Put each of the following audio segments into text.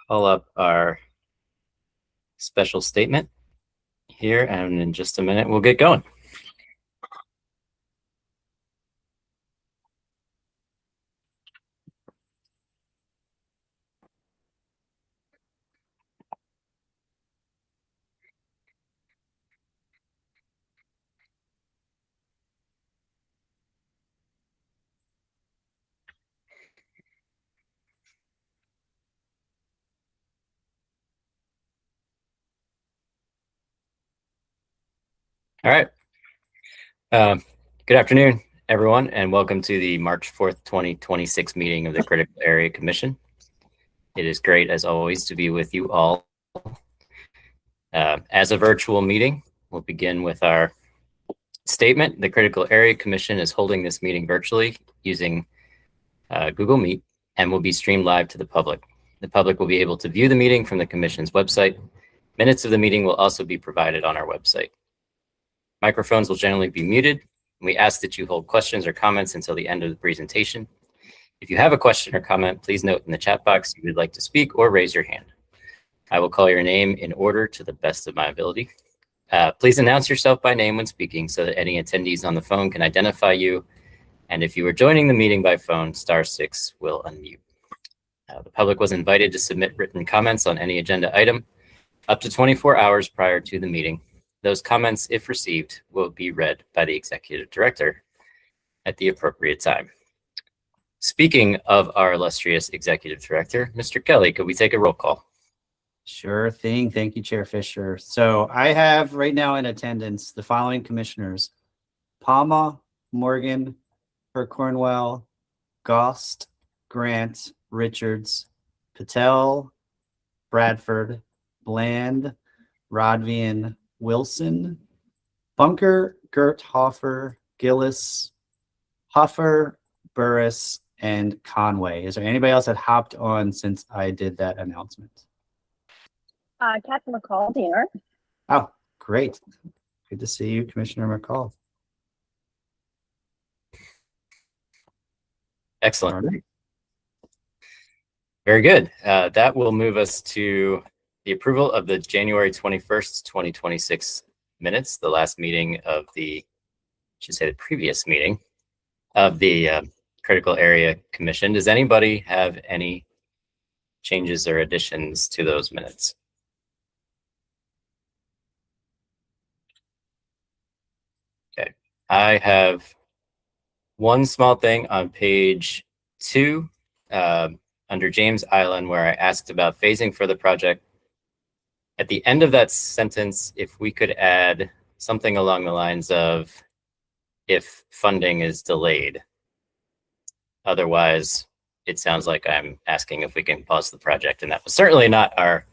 pull up our special statement here, and in just a minute, we'll get going. All right. Good afternoon, everyone, and welcome to the March 4th, 2026 meeting of the Critical Area Commission. It is great, as always, to be with you all. As a virtual meeting, we'll begin with our statement. The Critical Area Commission is holding this meeting virtually using Google Meet and will be streamed live to the public. The public will be able to view the meeting from the Commission's website. Minutes of the meeting will also be provided on our website. Microphones will generally be muted. We ask that you hold questions or comments until the end of the presentation. If you have a question or comment, please note in the chat box you would like to speak or raise your hand. I will call your name in order to the best of my ability. Please announce yourself by name when speaking so that any attendees on the phone can identify you. And if you are joining the meeting by phone, *6 will unmute. The public was invited to submit written comments on any agenda item up to 24 hours prior to the meeting. Those comments, if received, will be read by the executive director at the appropriate time. Speaking of our illustrious executive director, Mr. Kelly, could we take a roll call? Sure thing. Thank you, Chair Fisher. So I have right now in attendance the following commissioners: Palma, Morgan, Cornwell, Gost, Grant, Richards, Patel, Bradford, Bland, Rodvian, Wilson, Bunker, Gert, Hoffer, Gillis, Hoffer, Burris, and Conway. Is there anybody else that hopped on since I did that announcement? Captain McCall, Diener. Oh, great. Good to see you, Commissioner McCall. Excellent. Right. Very good. That will move us to the approval of the January 21st, 2026 minutes, the last meeting of the, the previous meeting of the Critical Area Commission. Does anybody have any changes or additions to those minutes? Okay, I have one small thing on page 2 under James Island where I asked about phasing for the project. At the end of that sentence, if we could add something along the lines of if funding is delayed. Otherwise, it sounds like I'm asking if we can pause the project, and that was certainly not our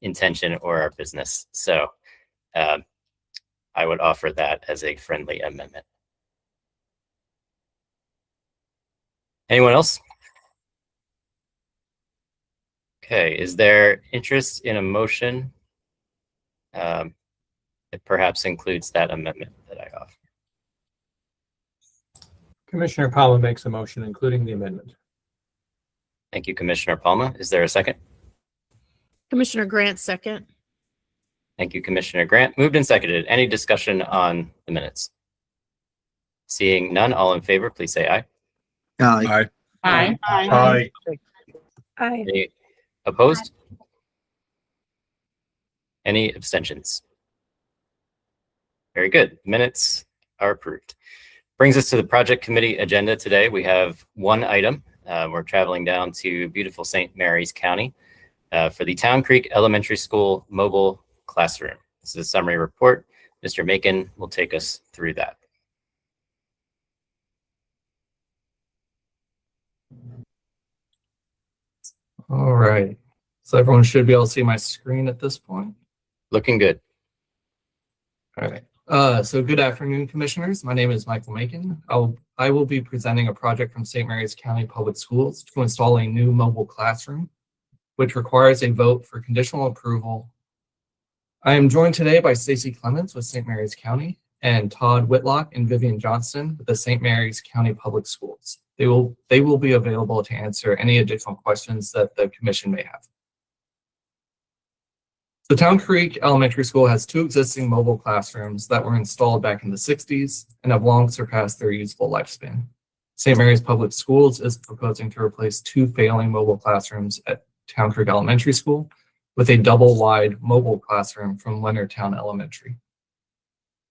intention or our business. So I would offer that as a friendly amendment. Anyone else? Okay, is there interest in a motion that perhaps includes that amendment that I offer? Commissioner Palma makes a motion, including the amendment. Thank you, Commissioner Palma. Is there a second? Commissioner Grant, second. Thank you, Commissioner Grant. Moved and seconded. Any discussion on the minutes? Seeing none, all in favor, please say aye. Aye. Aye. Aye. Aye. Any opposed? Any abstentions? Very good. Minutes are approved. Brings us to the project committee agenda today. We have one item. We're traveling down to beautiful St. Mary's County for the Town Creek Elementary School mobile classroom. This is a summary report. Mr. Macon will take us through that. All right. So everyone should be able to see my screen at this point. Looking good. All right. So good afternoon, commissioners. My name is Michael Macon. I will be presenting a project from St. Mary's County Public Schools to install a new mobile classroom, which requires a vote for conditional approval. I am joined today by Stacy Clements with St. Mary's County and Todd Whitlock and Vivian Johnston with the St. Mary's County Public Schools. They will be available to answer any additional questions that the commission may have. So Town Creek Elementary School has 2 existing mobile classrooms that were installed back in the 60s and have long surpassed their useful lifespan. St. Mary's Public Schools is proposing to replace 2 failing mobile classrooms at Town Creek Elementary School with a double-wide mobile classroom from Leonardtown Elementary.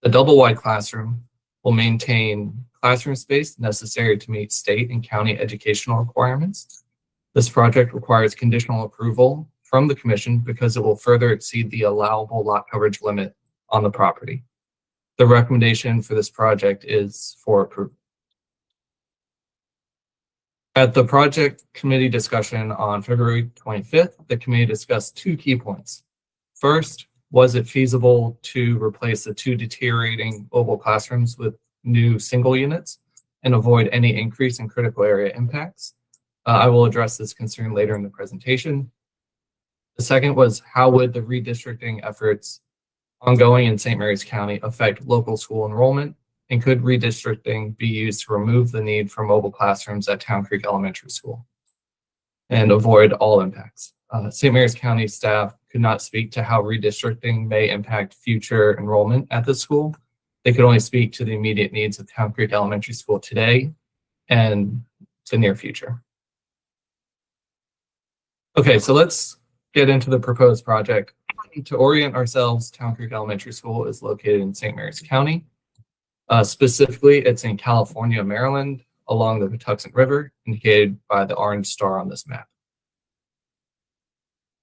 The double-wide classroom will maintain classroom space necessary to meet state and county educational requirements. This project requires conditional approval from the commission because it will further exceed the allowable lot coverage limit on the property. The recommendation for this project is for approval. At the project committee discussion on February 25th, the committee discussed 2 key points. First, was it feasible to replace the 2 deteriorating mobile classrooms with new single units and avoid any increase in critical area impacts? I will address this concern later in the presentation. The second was, how would the redistricting efforts ongoing in St. Mary's County affect local school enrollment? And could redistricting be used to remove the need for mobile classrooms at Town Creek Elementary School and avoid all impacts? St. Mary's County staff could not speak to how redistricting may impact future enrollment at the school. They could only speak to the immediate needs of Town Creek Elementary School today and the near future. Okay, so let's get into the proposed project. To orient ourselves, Town Creek Elementary School is located in St. Mary's County. Specifically, it's in California, Maryland, along the Patuxent River, indicated by the orange star on this map.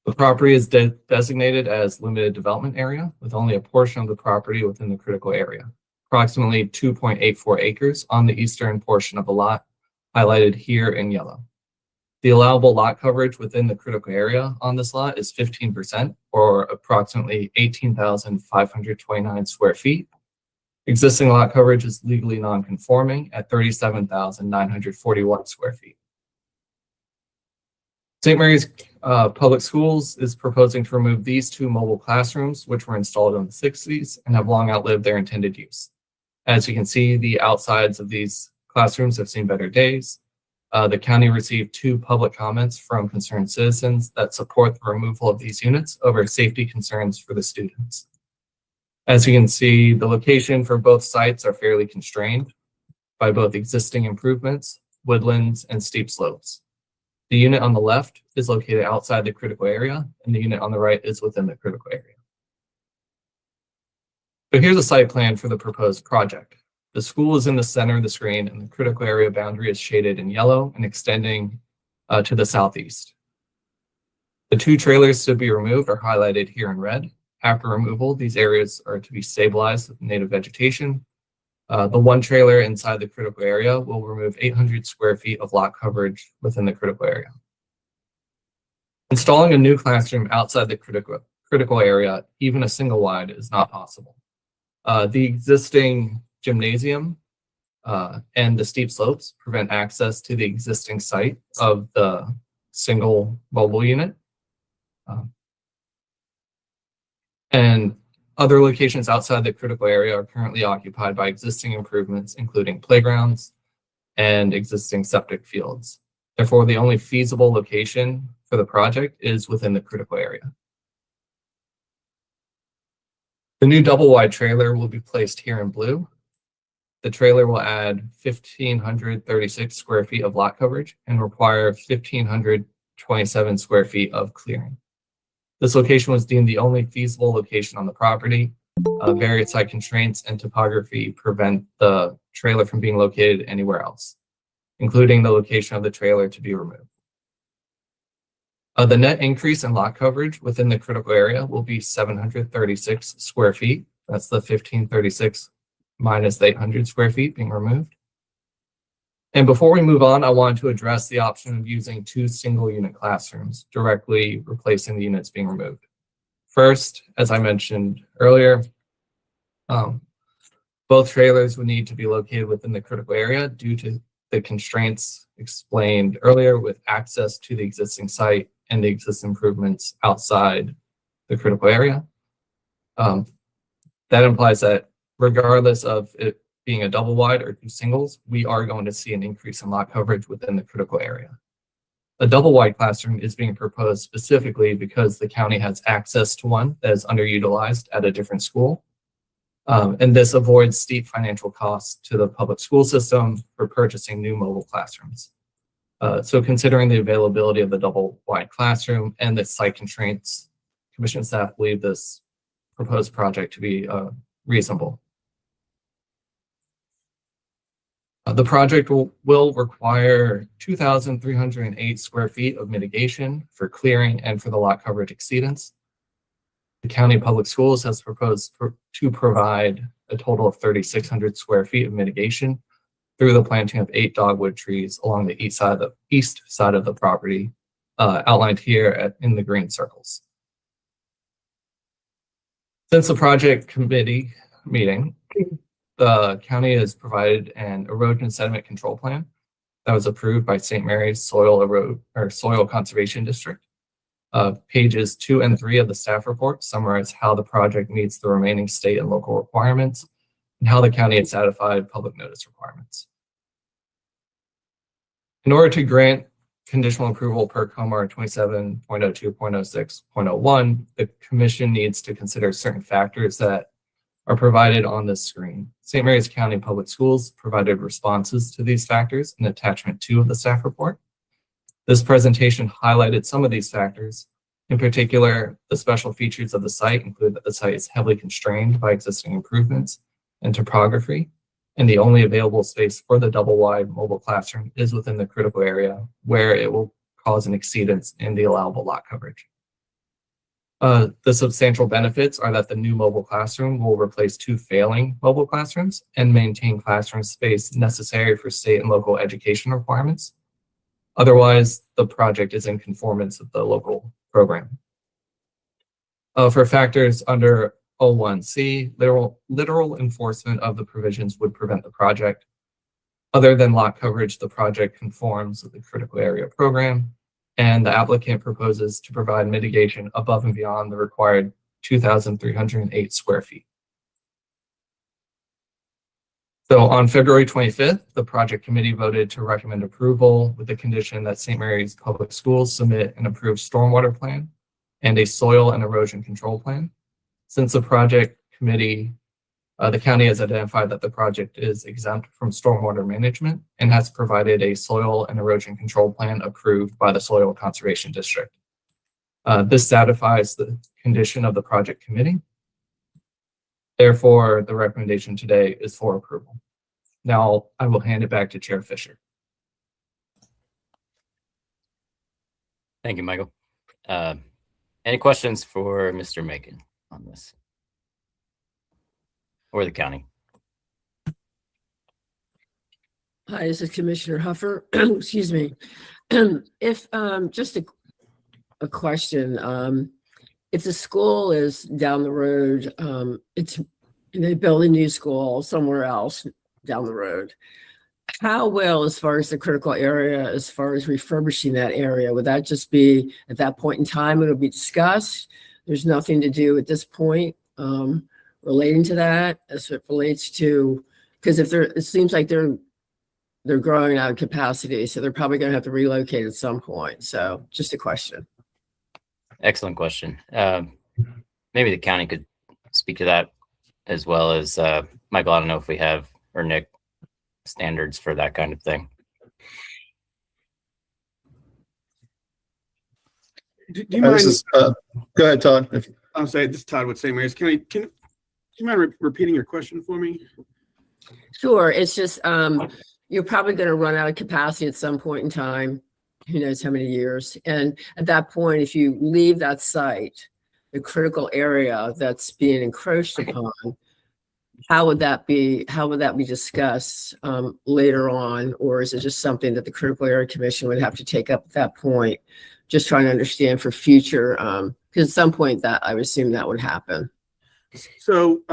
The property is designated as limited development area, with only a portion of the property within the critical area, approximately 2.84 acres on the eastern portion of the lot, highlighted here in yellow. The allowable lot coverage within the critical area on this lot is 15%, or approximately 18,529 square feet. Existing lot coverage is legally non-conforming at 37,941 square feet. St. Mary's Public Schools is proposing to remove these 2 mobile classrooms, which were installed in the 60s and have long outlived their intended use. As you can see, the outsides of these classrooms have seen better days. The county received 2 public comments from concerned citizens that support the removal of these units over safety concerns for the students. As you can see, the location for both sites are fairly constrained by both existing improvements, woodlands, and steep slopes. The unit on the left is located outside the critical area, and the unit on the right is within the critical area. So here's a site plan for the proposed project. The school is in the center of the screen, and the critical area boundary is shaded in yellow and extending to the southeast. The 2 trailers to be removed are highlighted here in red. After removal, these areas are to be stabilized with native vegetation. The 1 trailer inside the critical area will remove 800 square feet of lot coverage within the critical area. Installing a new classroom outside the critical area, even a single wide, is not possible. The existing gymnasium and the steep slopes prevent access to the existing site of the single mobile unit. And other locations outside the critical area are currently occupied by existing improvements, including playgrounds and existing septic fields. Therefore, the only feasible location for the project is within the critical area. The new double-wide trailer will be placed here in blue. The trailer will add 1,536 square feet of lot coverage and require 1,527 square feet of clearing. This location was deemed the only feasible location on the property. Various site constraints and topography prevent the trailer from being located anywhere else, including the location of the trailer to be removed. The net increase in lot coverage within the critical area will be 736 square feet. That's the 1,536 minus the 800 square feet being removed. And before we move on, I wanted to address the option of using 2 single unit classrooms, directly replacing the units being removed. First, as I mentioned earlier, both trailers would need to be located within the critical area due to the constraints explained earlier with access to the existing site and the existing improvements outside the critical area. That implies that regardless of it being a double wide or two singles, we are going to see an increase in lot coverage within the critical area. A double wide classroom is being proposed specifically because the county has access to one that is underutilized at a different school. And this avoids steep financial costs to the public school system for purchasing new mobile classrooms. So considering the availability of the double wide classroom and the site constraints, Commission staff believe this proposed project to be reasonable. The project will require 2,308 square feet of mitigation for clearing and for the lot coverage exceedance. The County Public Schools has proposed to provide a total of 3,600 square feet of mitigation through the planting of 8 dogwood trees along the east side of the property, outlined here in the green circles. Since the project committee meeting, the county has provided an erosion and sediment control plan that was approved by St. Mary's Soil Conservation District. Pages 2 and 3 of the staff report summarize how the project meets the remaining state and local requirements and how the county has satisfied public notice requirements. In order to grant conditional approval per COMAR 27.02.06.01, the commission needs to consider certain factors that are provided on this screen. St. Mary's County Public Schools provided responses to these factors in attachment 2 of the staff report. This presentation highlighted some of these factors. In particular, the special features of the site include that the site is heavily constrained by existing improvements and topography, and the only available space for the double-wide mobile classroom is within the critical area where it will cause an exceedance in the allowable lot coverage. The substantial benefits are that the new mobile classroom will replace 2 failing mobile classrooms and maintain classroom space necessary for state and local education requirements. Otherwise, the project is in conformance with the local program. For factors under 01C, literal enforcement of the provisions would prevent the project. Other than lot coverage, the project conforms with the critical area program, and the applicant proposes to provide mitigation above and beyond the required 2,308 square feet. So on February 25th, the project committee voted to recommend approval with the condition that St. Mary's Public Schools submit an approved stormwater plan and a soil and erosion control plan. Since the project committee, the county has identified that the project is exempt from stormwater management and has provided a soil and erosion control plan approved by the Soil Conservation District. This satisfies the condition of the project committee. Therefore, the recommendation today is for approval. Now I will hand it back to Chair Fisher. Thank you, Michael. Any questions for Mr. Macon on this? Or the county? Hi, this is Commissioner Huffer. Excuse me. If just a question, if the school is down the road, they build a new school somewhere else down the road, how will, as far as the critical area, as far as refurbishing that area, would that just be at that point in time it'll be discussed? There's nothing to do at this point relating to that as it relates to, because if it seems like they're growing out of capacity, so they're probably going to have to relocate at some point. So just a question. Excellent question. Maybe the county could speak to that as well as Michael. I don't know if we have, or Nick, standards for that kind of thing. Do you mind? Go ahead, Todd. I'm sorry, this is Todd with St. Mary's. Do you mind repeating your question for me? Sure. It's just you're probably going to run out of capacity at some point in time. Who knows how many years? And at that point, if you leave that site, the critical area that's being encroached upon, how would that be discussed later on? Or is it just something that the Critical Area Commission would have to take up at that point? Just trying to understand for future, because at some point that I would assume that would happen. So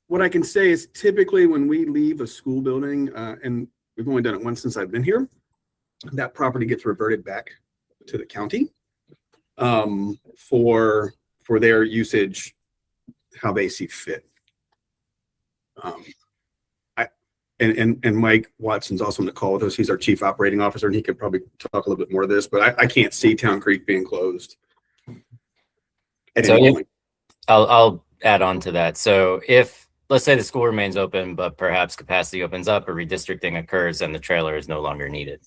what I can say is typically when we leave a school building, and we've only done it once since I've been here, that property gets reverted back to the county for their usage, how they see fit. And Mike Watson's also on the call with us. He's our chief operating officer, and he could probably talk a little bit more of this, but I can't see Town Creek being closed. At So any if- point. I'll add on to that. So if, let's say the school remains open, but perhaps capacity opens up or redistricting occurs and the trailer is no longer needed,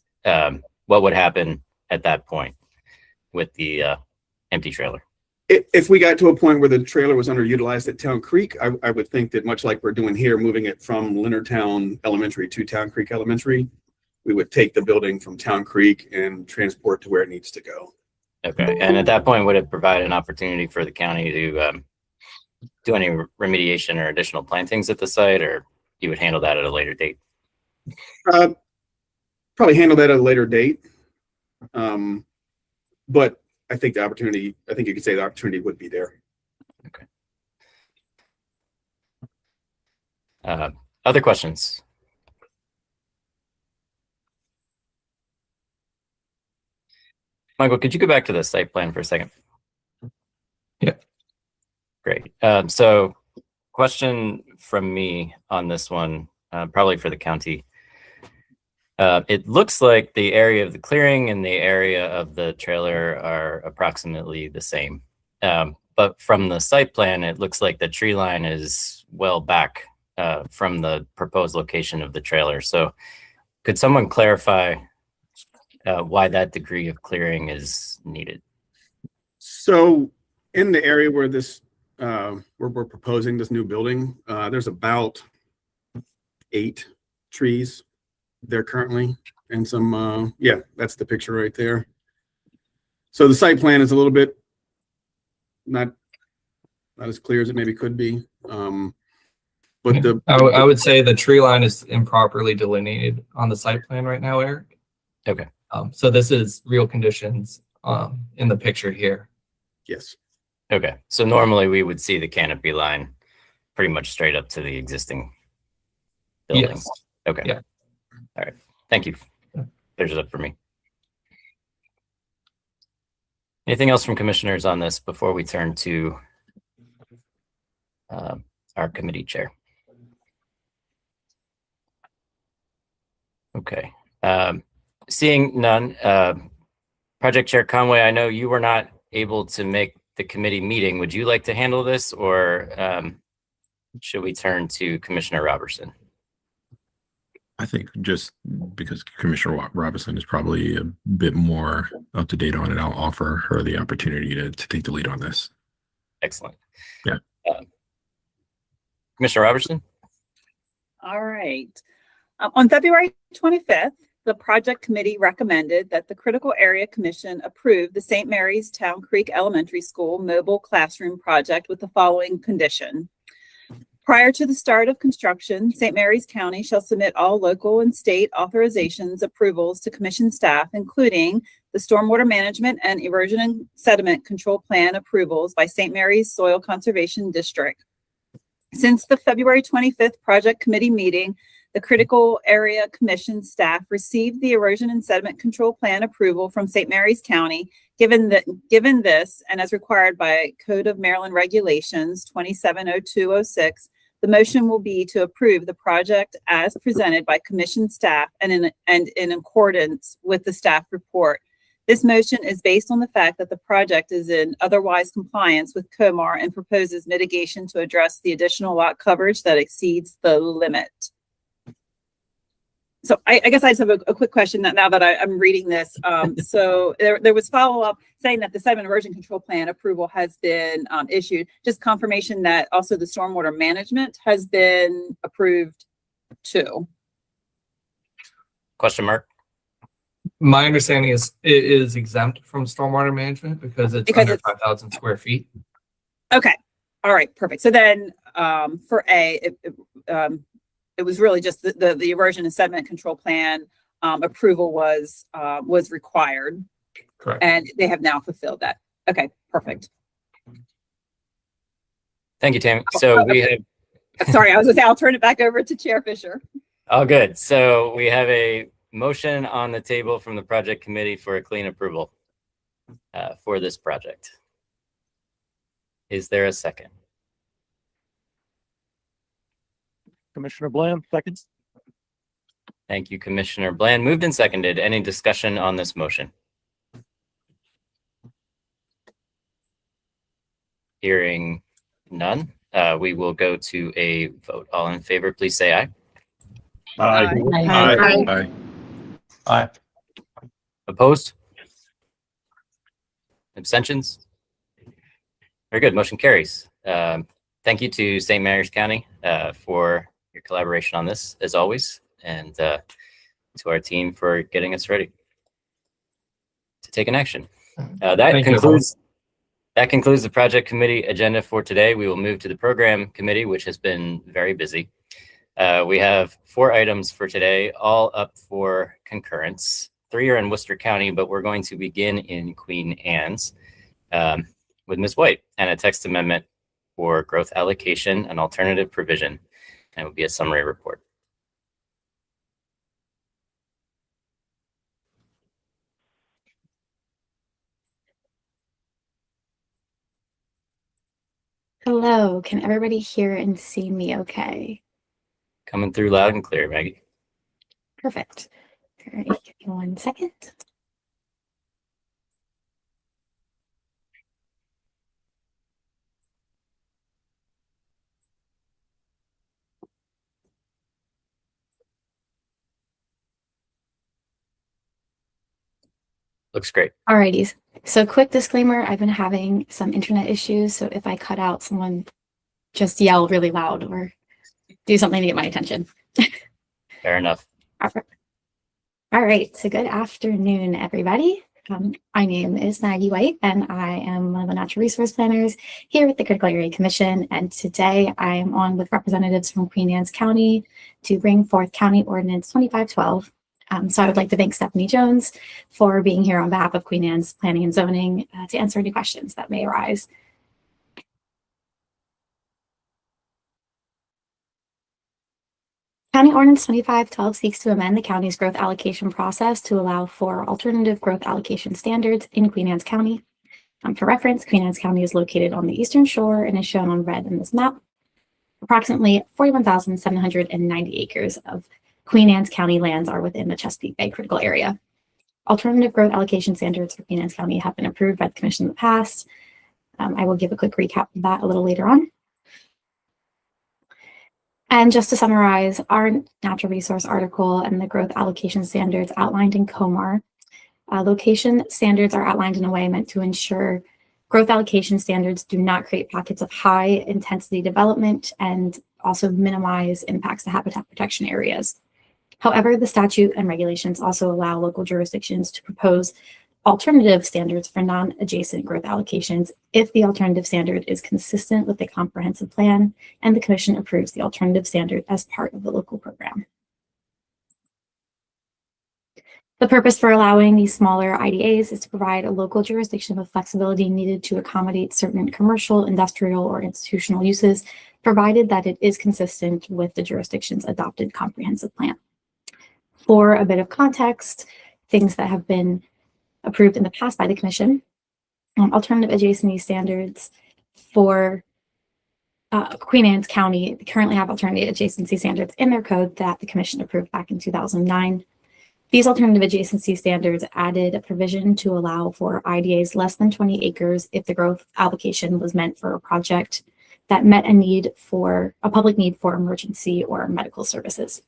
what would happen at that point with the empty trailer? If we got to a point where the trailer was underutilized at Town Creek, I would think that much like we're doing here, moving it from Leonardtown Elementary to Town Creek Elementary, we would take the building from Town Creek and transport to where it needs to go. Okay. And at that point, would it provide an opportunity for the county to do any remediation or additional plantings at the site, or you would handle that at a later date? Probably handle that at a later date. But I think you could say the opportunity would be there. Other questions? Michael, could you go back to the site plan for a second? Yeah. Great. So question from me on this one, probably for the county. It looks like the area of the clearing and the area of the trailer are approximately the same. But from the site plan, it looks like the tree line is well back from the proposed location of the trailer. So could someone clarify why that degree of clearing is needed? So in the area where this, where we're proposing this new building, there's about 8 trees there currently, and some, yeah, that's the picture right there. So the site plan is a little bit not as clear as it maybe could be. But I would say the tree line is improperly delineated on the site plan right now, Eric. Okay. So this is real conditions in the picture here. yes. Okay. So normally we would see the canopy line pretty much straight up to the existing building. Yes. Okay. Yeah. All right. Thank you. Yeah. There's it up for me. Anything else from commissioners on this before we turn to our committee chair? Okay. Seeing none, Project Chair Conway, I know you were not able to make the committee meeting. Would you like to handle this, or should we turn to Commissioner Robertson? I think just because Commissioner Robinson is probably a bit more up to date on it, I'll offer her the opportunity to take the lead on this. Excellent. Yeah. Commissioner Robertson? All right. On February 25th, the project committee recommended that the Critical Area Commission approve the St. Mary's Town Creek Elementary School mobile classroom project with the following condition. Prior to the start of construction, St. Mary's County shall submit all local and state authorizations, approvals to commission staff, including the stormwater management and erosion and sediment control plan approvals by St. Mary's Soil Conservation District. Since the February 25th project committee meeting, the Critical Area Commission staff received the erosion and sediment control plan approval from St. Mary's County. Given this, and as required by Code of Maryland Regulations 270206, the motion will be to approve the project as presented by commission staff and in accordance with the staff report. This motion is based on the fact that the project is in otherwise compliance with COMAR and proposes mitigation to address the additional lot coverage that exceeds the limit. So I guess I just have a quick question now that I'm reading this. So there was follow-up saying that the sediment erosion control plan approval has been issued. Just confirmation that also the stormwater management has been approved too. Question mark? My understanding is it is exempt from stormwater management because it's under 5,000 square feet. Okay. All right. Perfect. So then for A, it was really just the erosion and sediment control plan approval was required. Correct. And they have now fulfilled that. Okay, perfect. Thank you, Tammy. So we have, Sorry, I was gonna say I'll turn it back over to Chair Fisher. oh, good. So we have a motion on the table from the project committee for a clean approval for this project. Is there a second? Commissioner Bland, second. Thank you, Commissioner Bland. Moved and seconded. Any discussion on this motion? Hearing none, we will go to a vote. All in favor, please say aye. Aye. Aye. Opposed? Abstentions? Very good. Motion carries. Thank you to St. Mary's County for your collaboration on this, as always, and to our team for getting us ready to take an action. That concludes the project committee agenda for today. We will move to the program committee, which has been very busy. We have 4 items for today, all up for concurrence. 3 are in Worcester County, but we're going to begin in Queen Anne's with Ms. White and a text amendment for growth allocation and alternative provision. And it will be a summary report. Hello, can everybody hear and see me okay? Coming through loud and clear, Maggie. Perfect. All right, give me 1 second. Looks great. Alrighties. So quick disclaimer, I've been having some internet issues, so if I cut out, someone just yell really loud or do something to get my attention. Fair enough. All right, so good afternoon, everybody. My name is Maggie White, and I am one of the natural resource planners here at the Critical Area Commission. And today I am on with representatives from Queen Anne's County to bring forth County Ordinance 2512. So I would like to thank Stephanie Jones for being here on behalf of Queen Anne's Planning and Zoning to answer any questions that may arise. County Ordinance 2512 seeks to amend the county's growth allocation process to allow for alternative growth allocation standards in Queen Anne's County. For reference, Queen Anne's County is located on the eastern shore and is shown on red in this map. Approximately 41,790 acres of Queen Anne's County lands are within the Chesapeake Bay critical area. Alternative growth allocation standards for Queen Anne's County have been approved by the Commission in the past. I will give a quick recap of that a little later on. And just to summarize our natural resource article and the growth allocation standards outlined in COMAR, location standards are outlined in a way meant to ensure growth allocation standards do not create pockets of high intensity development and also minimize impacts to habitat protection areas. However, the statute and regulations also allow local jurisdictions to propose alternative standards for non-adjacent growth allocations if the alternative standard is consistent with the comprehensive plan and the Commission approves the alternative standard as part of the local program. The purpose for allowing these smaller IDAs is to provide a local jurisdiction with flexibility needed to accommodate certain commercial, industrial, or institutional uses, provided that it is consistent with the jurisdiction's adopted comprehensive plan. For a bit of context, things that have been approved in the past by the Commission, alternative adjacency standards for Queen Anne's County currently have alternative adjacency standards in their code that the Commission approved back in 2009. These alternative adjacency standards added a provision to allow for IDAs less than 20 acres if the growth allocation was meant for a project that met a public need for emergency or medical services.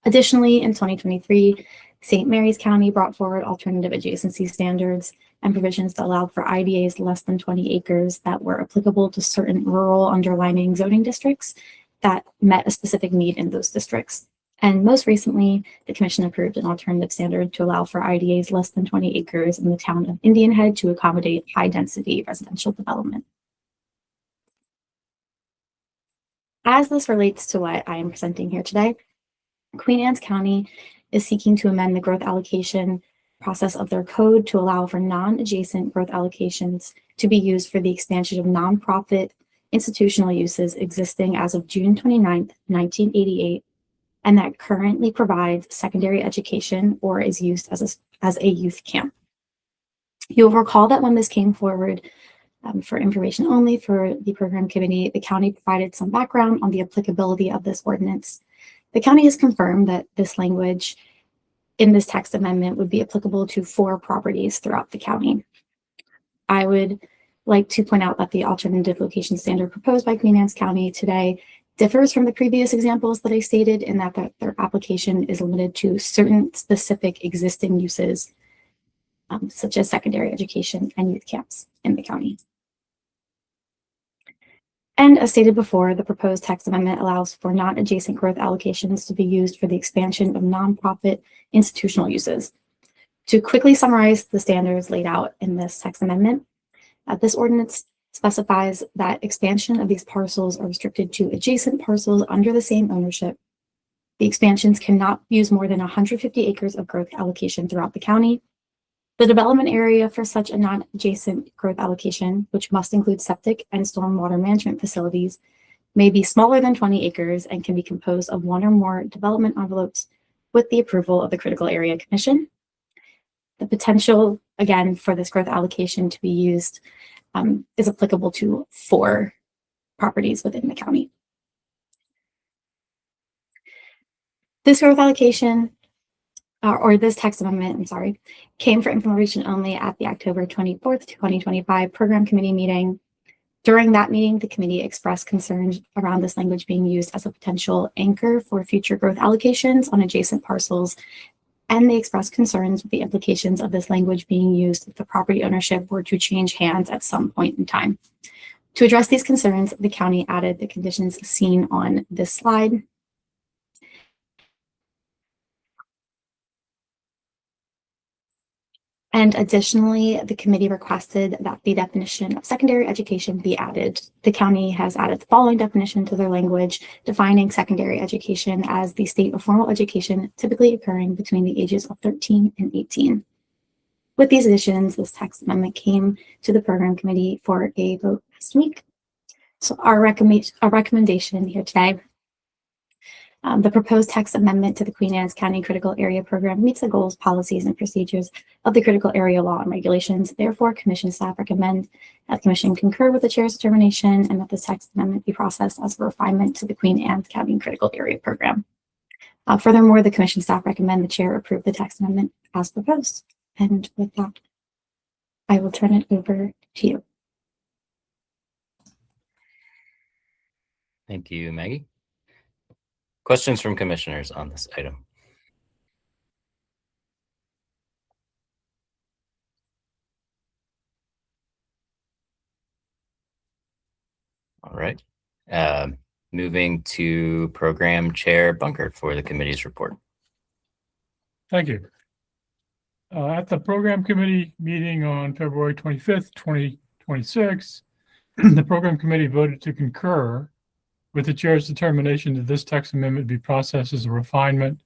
Additionally, in 2023, St. Mary's County brought forward alternative adjacency standards and provisions that allowed for IDAs less than 20 acres that were applicable to certain rural underlying zoning districts that met a specific need in those districts. And most recently, the Commission approved an alternative standard to allow for IDAs less than 20 acres in the town of Indian Head to accommodate high-density residential development. As this relates to what I am presenting here today, Queen Anne's County is seeking to amend the growth allocation process of their code to allow for non-adjacent growth allocations to be used for the expansion of nonprofit institutional uses existing as of June 29th, 1988, and that currently provides secondary education or is used as a youth camp. You'll recall that when this came forward For information only for the program committee, the county provided some background on the applicability of this ordinance. The county has confirmed that this language in this text amendment would be applicable to 4 properties throughout the county. I would like to point out that the alternative location standard proposed by Queen Anne's County today differs from the previous examples that I stated in that their application is limited to certain specific existing uses, such as secondary education and youth camps in the county. And as stated before, the proposed text amendment allows for non-adjacent growth allocations to be used for the expansion of nonprofit institutional uses. To quickly summarize the standards laid out in this text amendment, this ordinance specifies that expansion of these parcels are restricted to adjacent parcels under the same ownership. The expansions cannot use more than 150 acres of growth allocation throughout the county. The development area for such a non-adjacent growth allocation, which must include septic and stormwater management facilities, may be smaller than 20 acres and can be composed of 1 or more development envelopes with the approval of the Critical Area Commission. The potential, again, for this growth allocation to be used is applicable to 4 properties within the county. This growth allocation, or this text amendment, I'm sorry, came for information only at the October 24th, 2025 program committee meeting. During that meeting, the committee expressed concerns around this language being used as a potential anchor for future growth allocations on adjacent parcels, and they expressed concerns with the implications of this language being used if the property ownership were to change hands at some point in time. To address these concerns, the county added the conditions seen on this slide. And additionally, the committee requested that the definition of secondary education be added. The county has added the following definition to their language, defining secondary education as the state of formal education typically occurring between the ages of 13 and 18. With these additions, this text amendment came to the program committee for a vote last week. So our recommendation here today, the proposed text amendment to the Queen Anne's County Critical Area Program meets the goals, policies, and procedures of the Critical Area Law and Regulations. Therefore, Commission staff recommend that the Commission concur with the Chair's determination and that this text amendment be processed as a refinement to the Queen Anne's County Critical Area Program. Furthermore, the Commission staff recommend the Chair approve the text amendment as proposed. And with that, I will turn it over to you. Thank you, Maggie. Questions from commissioners on this item? All right. Moving to Program Chair Bunker for the committee's report. Thank you. At the program committee meeting on February 25th, 2026, the program committee voted to concur with the chair's determination that this text amendment be processed as a refinement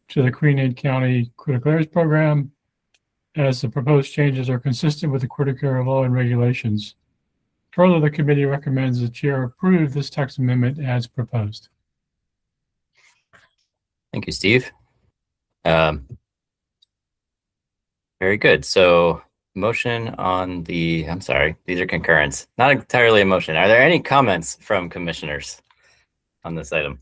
to the Queen Anne County Critical Areas Program, as the proposed changes are consistent with the Critical Area Law and Regulations. Further, the committee recommends the chair approve this text amendment as proposed. Thank you, Steve. Very good. So motion on the, I'm sorry, these are concurrence, not entirely a motion. Are there any comments from commissioners on this item?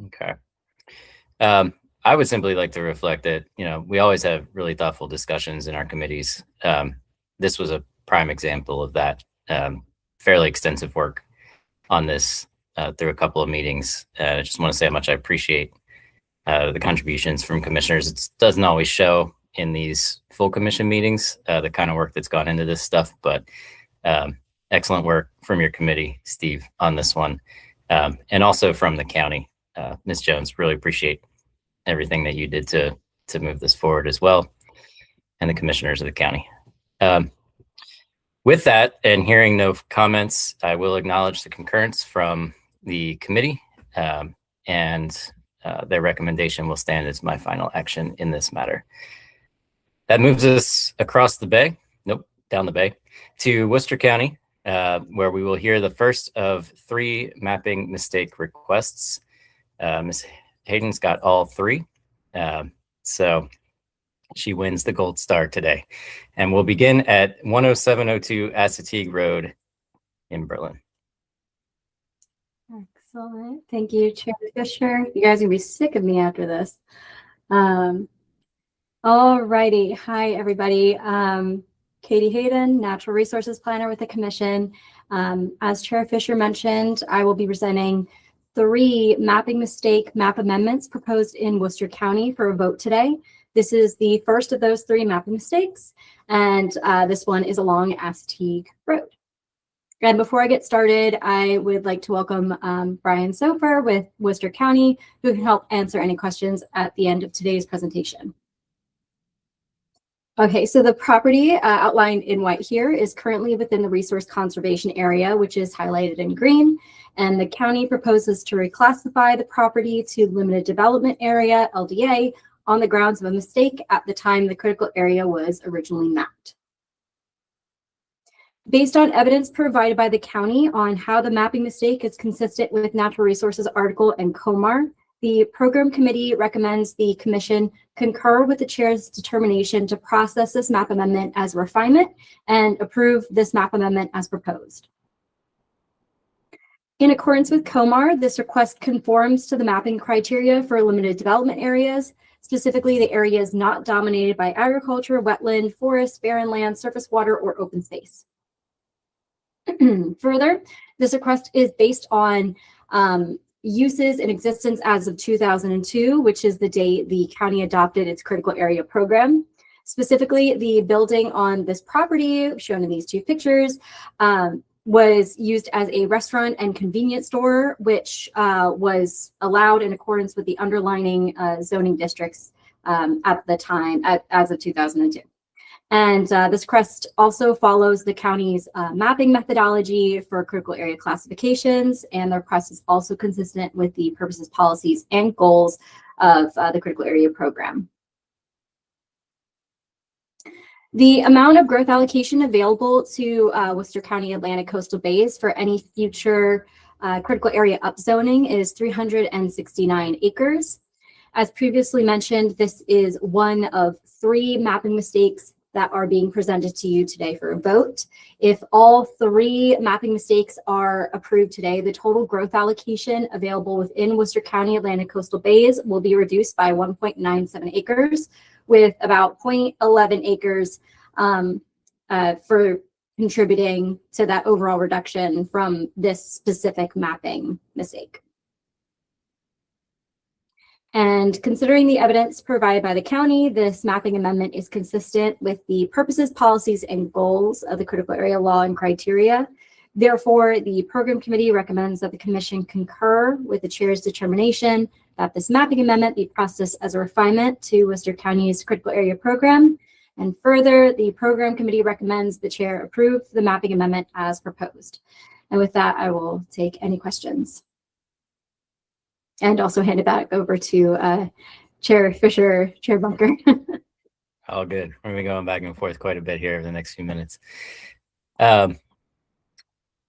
Okay. I would simply like to reflect that, we always have really thoughtful discussions in our committees. This was a prime example of that. Fairly extensive work on this through a couple of meetings. I just want to say how much I appreciate the contributions from commissioners. It doesn't always show in these full commission meetings, the kind of work that's gone into this stuff, but excellent work from your committee, Steve, on this one. And also from the county, Ms. Jones, really appreciate everything that you did to move this forward as well, and the commissioners of the county. With that, and hearing no comments, I will acknowledge the concurrence from the committee, and their recommendation will stand as my final action in this matter. That moves us across the bay, down the bay, to Worcester County, where we will hear the first of 3 mapping mistake requests. Ms. Hayden's got all 3. So She wins the gold star today. And we'll begin at 10702 Assateague Road in Berlin. Excellent. Thank you, Chair Fisher. You guys are gonna be sick of me after this. All righty. Hi, everybody. Katie Hayden, Natural Resources Planner with the Commission. As Chair Fisher mentioned, I will be presenting 3 mapping mistake map amendments proposed in Worcester County for a vote today. This is the first of those 3 mapping mistakes, and this one is along Assateague Road. And before I get started, I would like to welcome Brian Soper with Worcester County, who can help answer any questions at the end of today's presentation. Okay, so the property outlined in white here is currently within the resource conservation area, which is highlighted in green. And the county proposes to reclassify the property to limited development area, LDA, on the grounds of a mistake at the time the critical area was originally mapped. Based on evidence provided by the county on how the mapping mistake is consistent with Natural Resources article and COMAR, the program committee recommends the commission concur with the chair's determination to process this map amendment as a refinement and approve this map amendment as proposed. In accordance with COMAR, this request conforms to the mapping criteria for limited development areas, specifically the areas not dominated by agriculture, wetland, forest, barren land, surface water, or open space. Further, this request is based on uses in existence as of 2002, which is the date the county adopted its critical area program. Specifically, the building on this property, shown in these 2 pictures, was used as a restaurant and convenience store, which was allowed in accordance with the underlining zoning districts at the time, as of 2002. And this request also follows the county's mapping methodology for critical area classifications, and the request is also consistent with the purposes, policies, and goals of the critical area program. The amount of growth allocation available to Worcester County Atlantic Coastal Bays for any future critical area upzoning is 369 acres. As previously mentioned, this is one of 3 mapping mistakes that are being presented to you today for a vote. If all 3 mapping mistakes are approved today, the total growth allocation available within Worcester County Atlantic Coastal Bays will be reduced by 1.97 acres, with about 0.11 acres for contributing to that overall reduction from this specific mapping mistake. And considering the evidence provided by the county, this mapping amendment is consistent with the purposes, policies, and goals of the critical area law and criteria. Therefore, the program committee recommends that the commission concur with the chair's determination that this mapping amendment be processed as a refinement to Worcester County's critical area program. And further, the program committee recommends the chair approve the mapping amendment as proposed. And with that, I will take any questions. And also hand it back over to Chair Fisher, Chair Bunker. All good. We're going to be going back and forth quite a bit here over the next few minutes.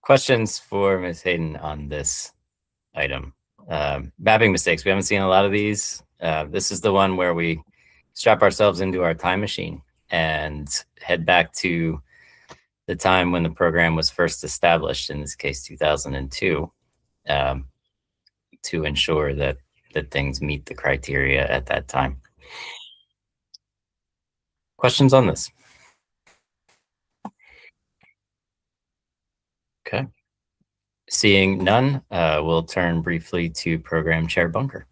Questions for Ms. Hayden on this item? Mapping mistakes. We haven't seen a lot of these. This is the one where we strap ourselves into our time machine and head back to the time when the program was first established, in this case, 2002. To ensure that things meet the criteria at that time. Questions on this? Okay. Seeing none, we'll turn briefly to Program Chair Bunker.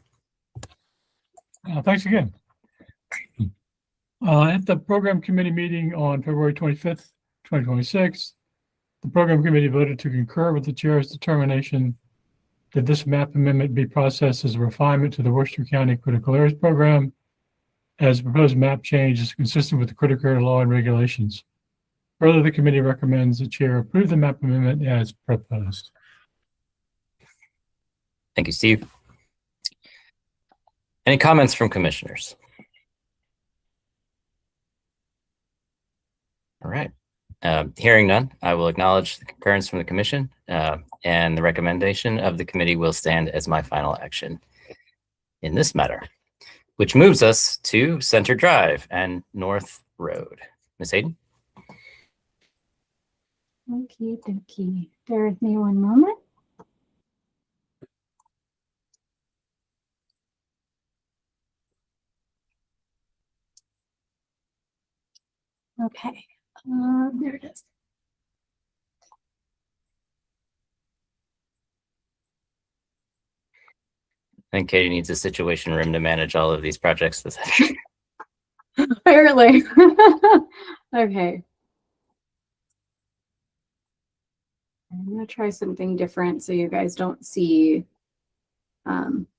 Thanks again. At the program committee meeting on February 25th, 2026, the program committee voted to concur with the chair's determination that this map amendment be processed as a refinement to the Worcester County Critical Areas Program, as the proposed map change is consistent with the critical area law and regulations. Further, the committee recommends the chair approve the map amendment as proposed. Thank you, Steve. Any comments from commissioners? All right. Hearing none, I will acknowledge the concurrence from the commission, and the recommendation of the committee will stand as my final action in this matter. which moves us to Center Drive and North Road. Ms. Hayden? Okay. Bear with me one moment. Okay, there it is. I think Katie needs a situation room to manage all of these projects. Apparently. Okay. I'm gonna try something different so you guys don't see.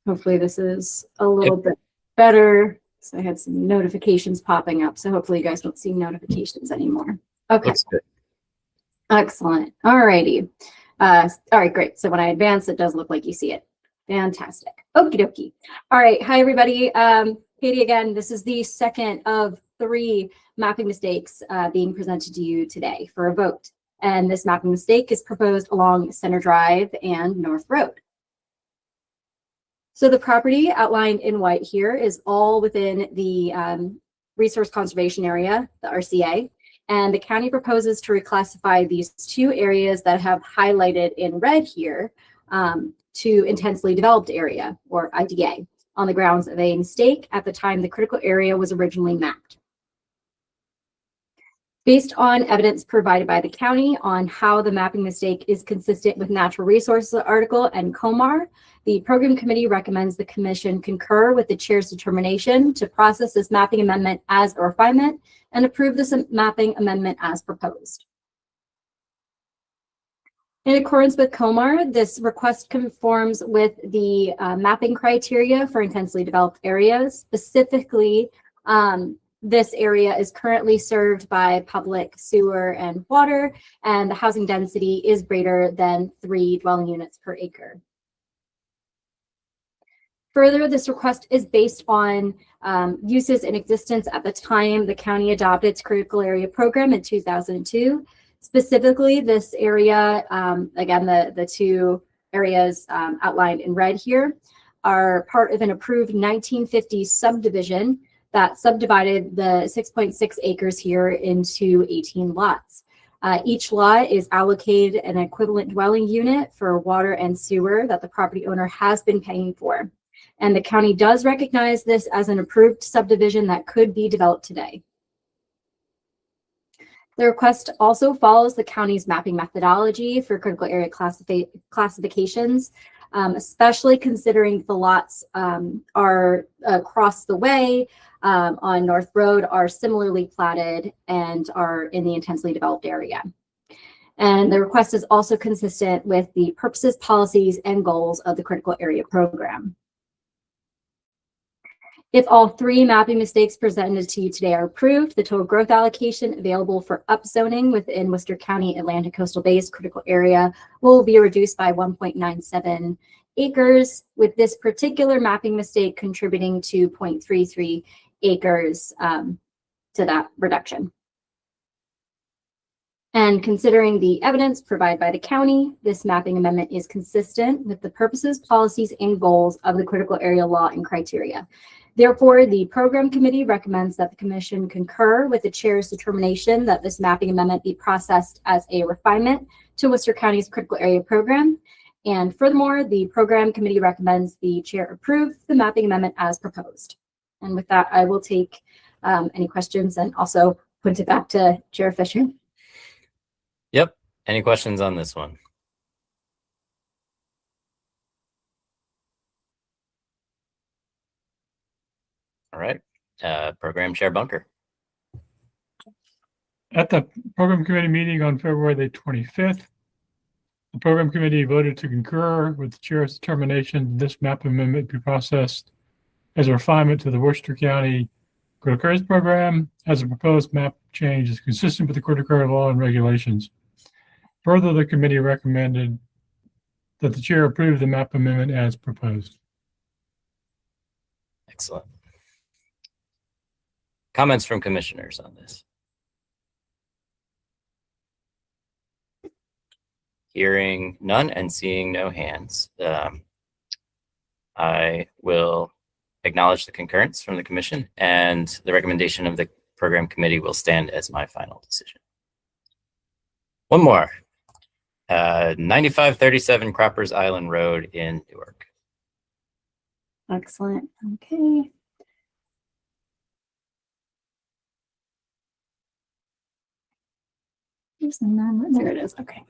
Hopefully this is a little bit better. So I had some notifications popping up. So hopefully you guys don't see notifications anymore. Okay. Looks good. Excellent. All righty. All right, great. So when I advance, it does look like you see it. Fantastic. Okie dokie. All right. Hi, everybody. Katie again. This is the second of 3 mapping mistakes being presented to you today for a vote. And this mapping mistake is proposed along Center Drive and North Road. So the property outlined in white here is all within the Resource Conservation Area, the RCA. And the county proposes to reclassify these 2 areas that have highlighted in red here to intensely developed area, or IDA, on the grounds of a mistake at the time the critical area was originally mapped. Based on evidence provided by the county on how the mapping mistake is consistent with natural resources article and COMAR, the program committee recommends the commission concur with the chair's determination to process this mapping amendment as a refinement and approve this mapping amendment as proposed. In accordance with COMAR, this request conforms with the mapping criteria for intensely developed areas. Specifically, this area is currently served by public sewer and water, and the housing density is greater than 3 dwelling units per acre. Further, this request is based on uses in existence at the time the county adopted its critical area program in 2002. Specifically, this area, again, the 2 areas outlined in red here, are part of an approved 1950 subdivision that subdivided the 6.6 acres here into 18 lots. Each lot is allocated an equivalent dwelling unit for water and sewer that the property owner has been paying for. And the county does recognize this as an approved subdivision that could be developed today. The request also follows the county's mapping methodology for critical area classifications, especially considering the lots are across the way on North Road, are similarly platted and are in the intensely developed area. And the request is also consistent with the purposes, policies, and goals of the critical area program. If all 3 mapping mistakes presented to you today are approved, the total growth allocation available for upzoning within Worcester County Atlantic Coastal Bay's critical area will be reduced by 1.97 acres, with this particular mapping mistake contributing to 0.33 acres to that reduction. And considering the evidence provided by the county, this mapping amendment is consistent with the purposes, policies, and goals of the critical area law and criteria. Therefore, the program committee recommends that the commission concur with the chair's determination that this mapping amendment be processed as a refinement to Worcester County's critical area program. And furthermore, the program committee recommends the chair approve the mapping amendment as proposed. And with that, I will take any questions and also put it back to Chair Fisher. Yep. Any questions on this one? All right. Program Chair Bunker. At the program committee meeting on February the 25th, the program committee voted to concur with the chair's determination this map amendment be processed as a refinement to the Worcester County Critical Areas Program, as a proposed map change is consistent with the critical area law and regulations. Further, the committee recommended that the chair approve the map amendment as proposed. Excellent. Comments from commissioners on this? Hearing none and seeing no hands, I will acknowledge the concurrence from the commission, and the recommendation of the program committee will stand as my final decision. One more. 9537 Croppers Island Road in Newark. Excellent. Okay. There it is. Okay.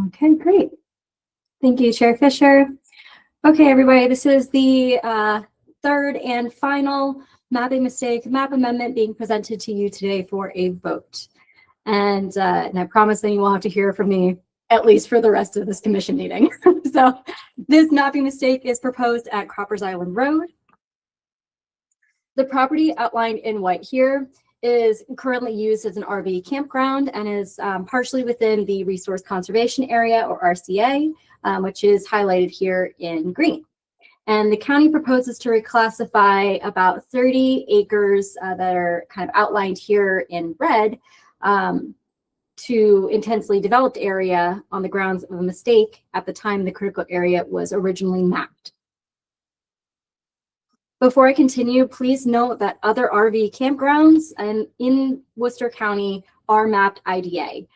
Okay, great. Thank you, Chair Fisher. Okay, everybody, this is the third and final mapping mistake map amendment being presented to you today for a vote. And I promise that you will have to hear from me at least for the rest of this commission meeting. So this mapping mistake is proposed at Croppers Island Road. The property outlined in white here is currently used as an RV campground and is partially within the Resource Conservation Area, or RCA, which is highlighted here in green. And the county proposes to reclassify about 30 acres that are kind of outlined here in red to intensely developed area on the grounds of a mistake at the time the critical area was originally mapped. Before I continue, please note that other RV campgrounds in Worcester County are mapped IDA.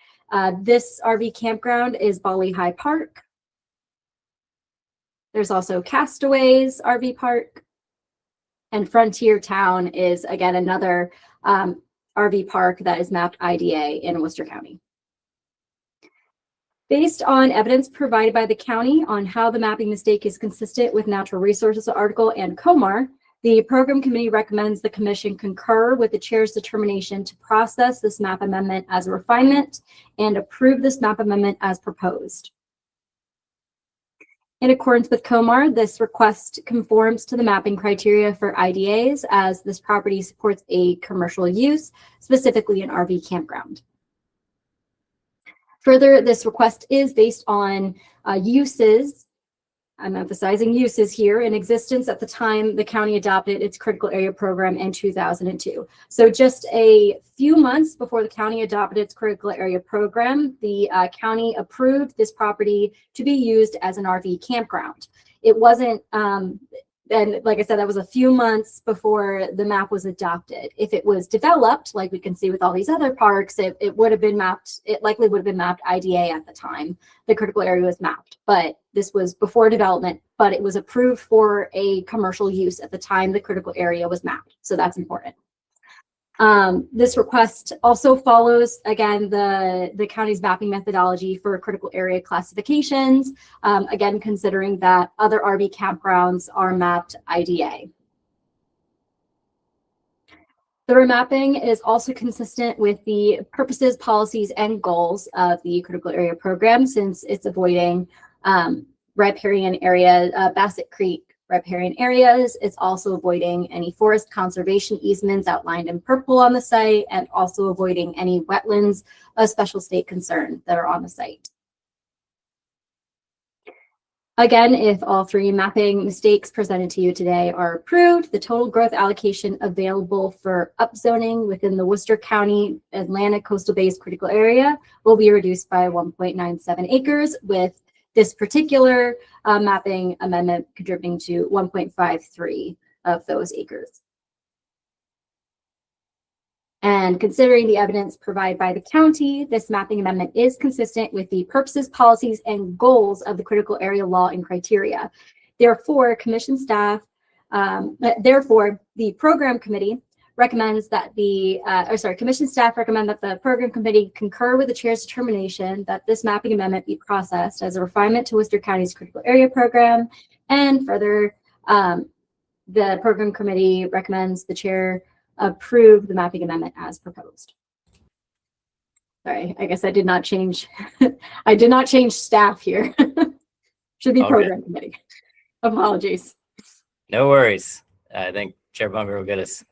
This RV campground is Bali High Park. There's also Castaways RV Park. And Frontier Town is, again, another RV park that is mapped IDA in Worcester County. Based on evidence provided by the county on how the mapping mistake is consistent with Natural Resources Article and COMAR, the program committee recommends the commission concur with the chair's determination to process this map amendment as a refinement and approve this map amendment as proposed. In accordance with COMAR, this request conforms to the mapping criteria for IDAs as this property supports a commercial use, specifically an RV campground. Further, this request is based on uses, I'm emphasizing uses here, in existence at the time the county adopted its critical area program in 2002. So just a few months before the county adopted its critical area program, the county approved this property to be used as an RV campground. It wasn't, and like I said, that was a few months before the map was adopted. If it was developed, like we can see with all these other parks, it would have been mapped, it likely would have been mapped IDA at the time the critical area was mapped. But this was before development, but it was approved for a commercial use at the time the critical area was mapped. So that's important. This request also follows, again, the county's mapping methodology for critical area classifications, again, considering that other RV campgrounds are mapped IDA. The remapping is also consistent with the purposes, policies, and goals of the critical area program, since it's avoiding riparian area, Bassett Creek riparian areas. It's also avoiding any forest conservation easements outlined in purple on the site, and also avoiding any wetlands of special state concern that are on the site. Again, if all three mapping mistakes presented to you today are approved, the total growth allocation available for upzoning within the Worcester County Atlantic Coastal Bays critical area will be reduced by 1.97 acres, with this particular mapping amendment contributing to 1.53 of those acres. And considering the evidence provided by the county, this mapping amendment is consistent with the purposes, policies, and goals of the critical area law and criteria. Therefore, commission staff, therefore, the program committee recommends that commission staff recommend that the program committee concur with the chair's determination that this mapping amendment be processed as a refinement to Worcester County's critical area program. And further, the program committee recommends the chair approve the mapping amendment as proposed. Sorry, I guess I did not change. I did not change staff here. Should be program committee. Apologies. No worries. I think Chair Bumper will get us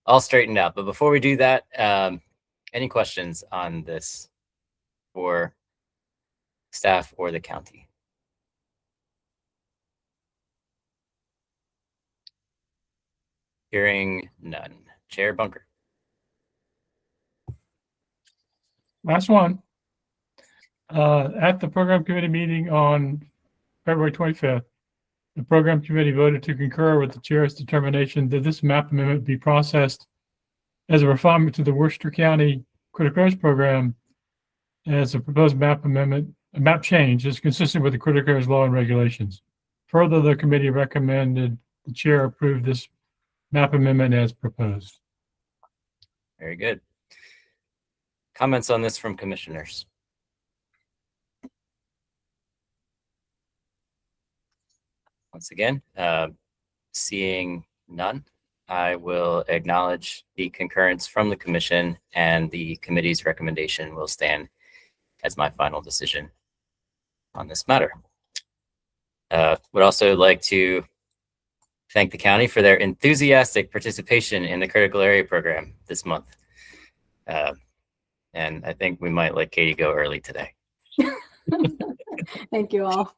all straightened out. But before we do that, any questions on this for staff or the county? Hearing none. Chair Bunker. Last one. At the program committee meeting on February 25th, the program committee voted to concur with the chair's determination that this map amendment be processed as a refinement to the Worcester County Critical Areas Program, as a proposed map amendment, a map change is consistent with the Critical Areas law and regulations. Further, the committee recommended the chair approve this map amendment as proposed. Very good. Comments on this from commissioners? Once again, seeing none, I will acknowledge the concurrence from the commission, and the committee's recommendation will stand as my final decision on this matter. Would also like to thank the county for their enthusiastic participation in the critical area program this month. And I think we might let Katie go early today. Thank you all.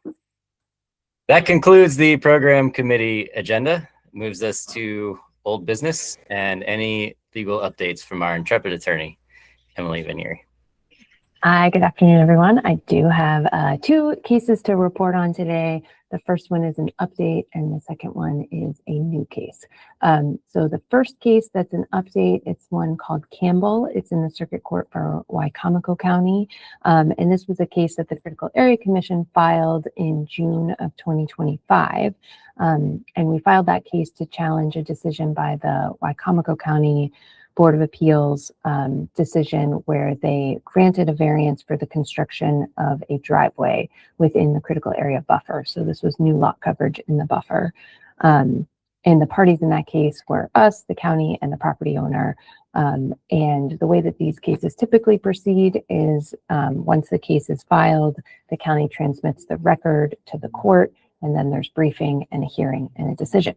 That concludes the program committee agenda. Moves us to old business and any legal updates from our intrepid attorney, Emily Vanieri. Hi, good afternoon, everyone. I do have 2 cases to report on today. The first one is an update, and the second one is a new case. So the first case that's an update, it's one called Campbell. It's in the Circuit Court for Wicomico County. And this was a case that the Critical Area Commission filed in June of 2025. And we filed that case to challenge a decision by the Wicomico County Board of Appeals decision where they granted a variance for the construction of a driveway within the critical area buffer. So this was new lot coverage in the buffer. And the parties in that case were us, the county, and the property owner. And the way that these cases typically proceed is once the case is filed, the county transmits the record to the court, and then there's briefing and a hearing and a decision.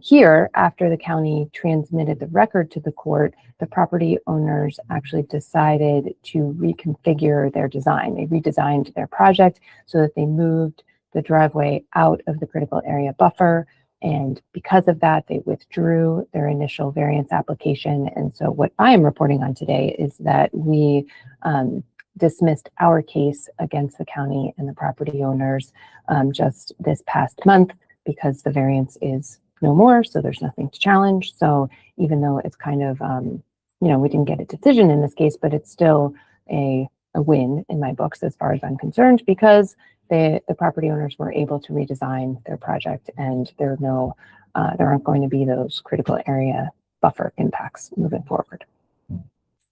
Here, after the county transmitted the record to the court, the property owners actually decided to reconfigure their design. They redesigned their project so that they moved the driveway out of the critical area buffer. And because of that, they withdrew their initial variance application. And so what I am reporting on today is that we dismissed our case against the county and the property owners just this past month because the variance is no more, so there's nothing to challenge. So even though it's kind of, we didn't get a decision in this case, but it's still a win in my books as far as I'm concerned, because the property owners were able to redesign their project, and there aren't going to be those critical area buffer impacts moving forward.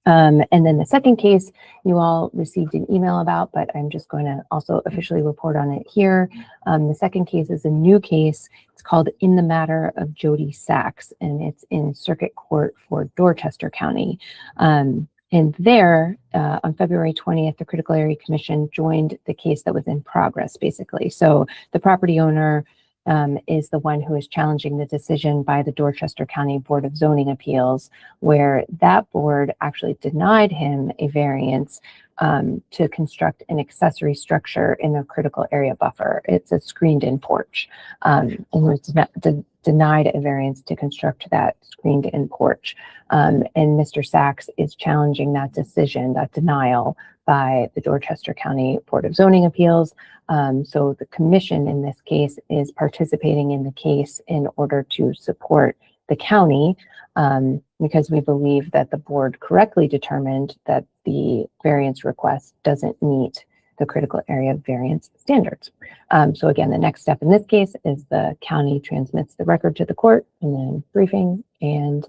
And then the second case you all received an email about, but I'm just going to also officially report on it here. The second case is a new case. It's called In the Matter of Jody Sachs, and it's in Circuit Court for Dorchester County. And there, on February 20th, the Critical Area Commission joined the case that was in progress, basically. So the property owner is the one who is challenging the decision by the Dorchester County Board of Zoning Appeals, where that board actually denied him a variance to construct an accessory structure in a critical area buffer. It's a screened-in porch, and was denied a variance to construct that screened-in porch. And Mr. Sachs is challenging that decision, that denial, by the Dorchester County Board of Zoning Appeals. So the commission in this case is participating in the case in order to support the county, because we believe that the board correctly determined that the variance request doesn't meet the critical area variance standards. So again, the next step in this case is the county transmits the record to the court, and then briefing and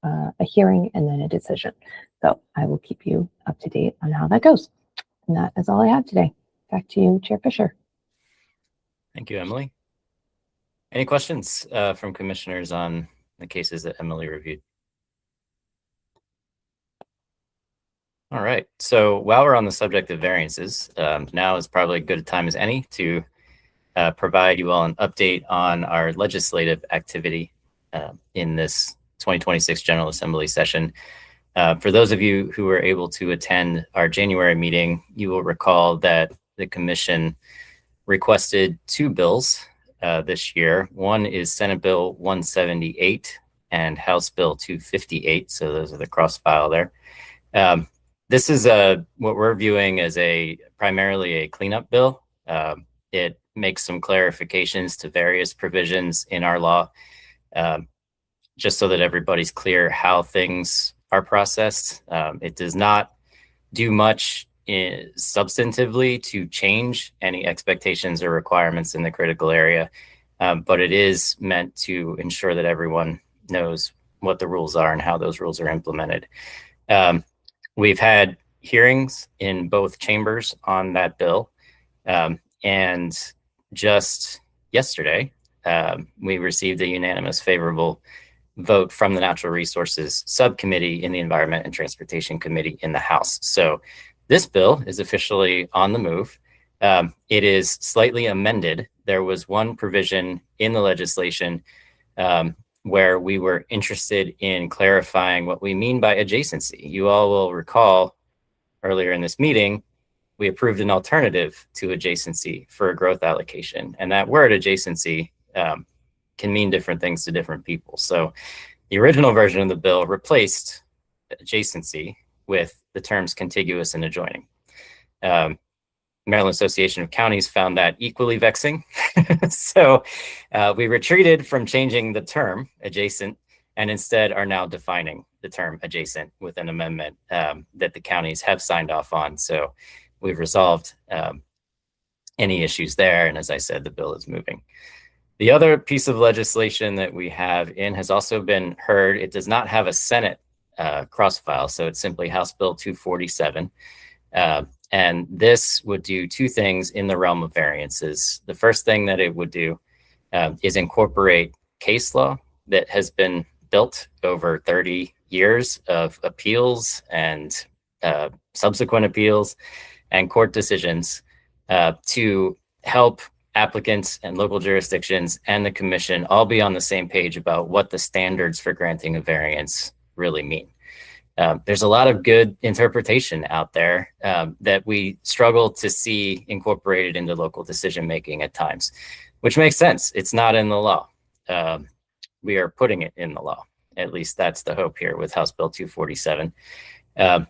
a hearing, and then a decision. So I will keep you up to date on how that goes. And that is all I have today. Back to you, Chair Fisher. Thank you, Emily. Any questions from commissioners on the cases that Emily reviewed? All right. So while we're on the subject of variances, now is probably as good a time as any to provide you all an update on our legislative activity in this 2026 General Assembly session. For those of you who were able to attend our January meeting, you will recall that the commission requested two bills this year. One is Senate Bill 178 and House Bill 258. So those are the cross file there. This is what we're viewing as primarily a cleanup bill. It makes some clarifications to various provisions in our law, just so that everybody's clear how things are processed. It does not do much substantively to change any expectations or requirements in the critical area, but it is meant to ensure that everyone knows what the rules are and how those rules are implemented. We've had hearings in both chambers on that bill, and just yesterday, we received a unanimous favorable vote from the Natural Resources Subcommittee in the Environment and Transportation Committee in the House. So this bill is officially on the move. It is slightly amended. There was one provision in the legislation where we were interested in clarifying what we mean by adjacency. You all will recall earlier in this meeting, we approved an alternative to adjacency for a growth allocation. And that word adjacency can mean different things to different people. So the original version of the bill replaced adjacency with the terms contiguous and adjoining. Maryland Association of Counties found that equally vexing. So we retreated from changing the term adjacent and instead are now defining the term adjacent with an amendment that the counties have signed off on. So we've resolved any issues there. And as I said, the bill is moving. The other piece of legislation that we have in has also been heard. It does not have a Senate cross-file, so it's simply House Bill 247. And this would do two things in the realm of variances. The first thing that it would do is incorporate case law that has been built over 30 years of appeals and subsequent appeals and court decisions to help applicants and local jurisdictions and the commission all be on the same page about what the standards for granting a variance really mean. There's a lot of good interpretation out there that we struggle to see incorporated into local decision making at times, which makes sense. It's not in the law. We are putting it in the law. At least that's the hope here with House Bill 247.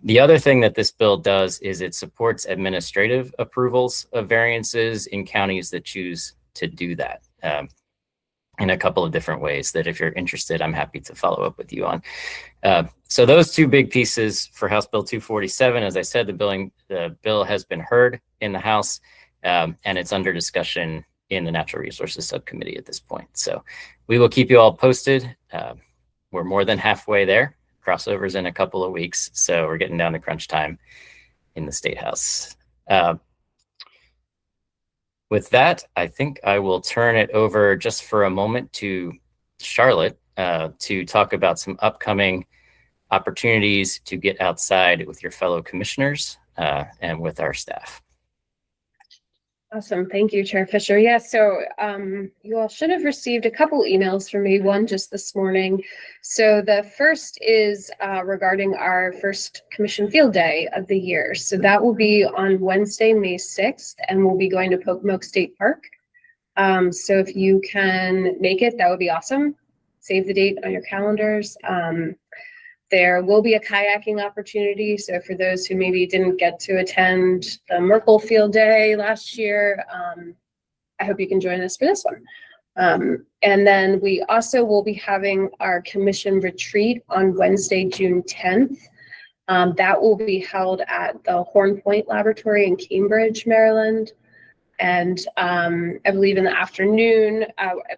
The other thing that this bill does is it supports administrative approvals of variances in counties that choose to do that in a couple of different ways that if you're interested, I'm happy to follow up with you on. So those two big pieces for House Bill 247, as I said, the bill has been heard in the House and it's under discussion in the Natural Resources Subcommittee at this point. So we will keep you all posted. We're more than halfway there. Crossovers in a couple of weeks. So we're getting down to crunch time in the State House. With that, I think I will turn it over just for a moment to Charlotte to talk about some upcoming opportunities to get outside with your fellow commissioners and with our staff. Awesome. Thank you, Chair Fisher. Yeah, so you all should have received a couple emails from me, one just this morning. So the first is regarding our first commission field day of the year. So that will be on Wednesday, May 6th, and we'll be going to Pocomoke State Park. So if you can make it, that would be awesome. Save the date on your calendars. There will be a kayaking opportunity. So for those who maybe didn't get to attend the Merkle Field Day last year, I hope you can join us for this one. And then we also will be having our commission retreat on Wednesday, June 10th. That will be held at the Horn Point Laboratory in Cambridge, Maryland. And I believe in the afternoon,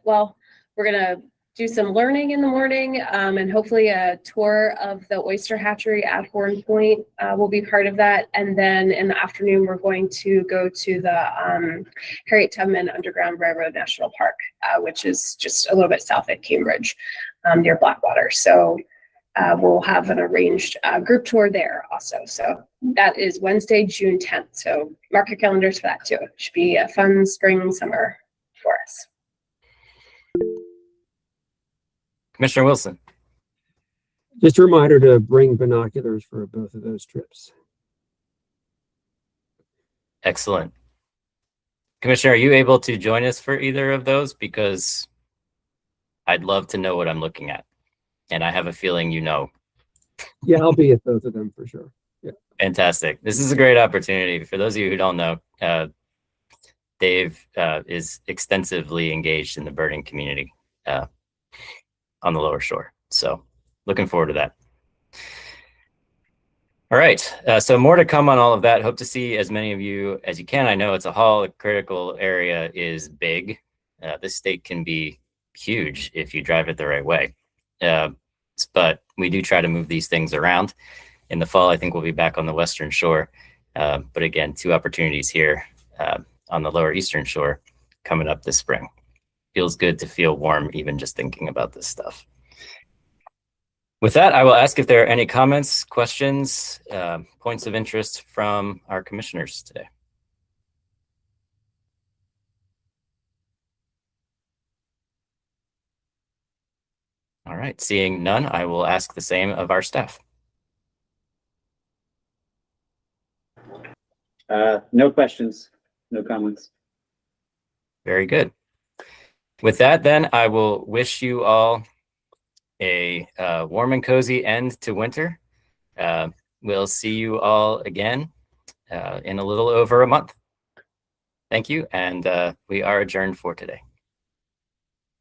we're gonna do some learning in the morning and hopefully a tour of the oyster hatchery at Horn Point will be part of that. And then in the afternoon, we're going to go to the Harriet Tubman Underground Railroad National Park, which is just a little bit south of Cambridge near Blackwater. So we'll have an arranged group tour there also. So that is Wednesday, June 10th. So mark your calendars for that too. It should be a fun spring, summer for us. Commissioner Wilson. Just a reminder to bring binoculars for both of those trips. Excellent. Commissioner, are you able to join us for either of those? Because I'd love to know what I'm looking at. And I have a feeling you know. Yeah, I'll be at both of them for sure. Yeah. Fantastic. This is a great opportunity. For those of you who don't know, Dave is extensively engaged in the birding community on the Lower Shore. So looking forward to that. All right. So more to come on all of that. Hope to see as many of you as you can. I know it's a haul. The critical area is big. This state can be huge if you drive it the right way. But we do try to move these things around. In the fall, I think we'll be back on the Western Shore. But again, 2 opportunities here on the Lower Eastern Shore coming up this spring. Feels good to feel warm, even just thinking about this stuff. With that, I will ask if there are any comments, questions, points of interest from our commissioners today. All right, seeing none, I will ask the same of our staff. No questions, no comments. Very good. With that, then, I will wish you all a warm and cozy end to winter. We'll see you all again in a little over a month. Thank you, and we are adjourned for today.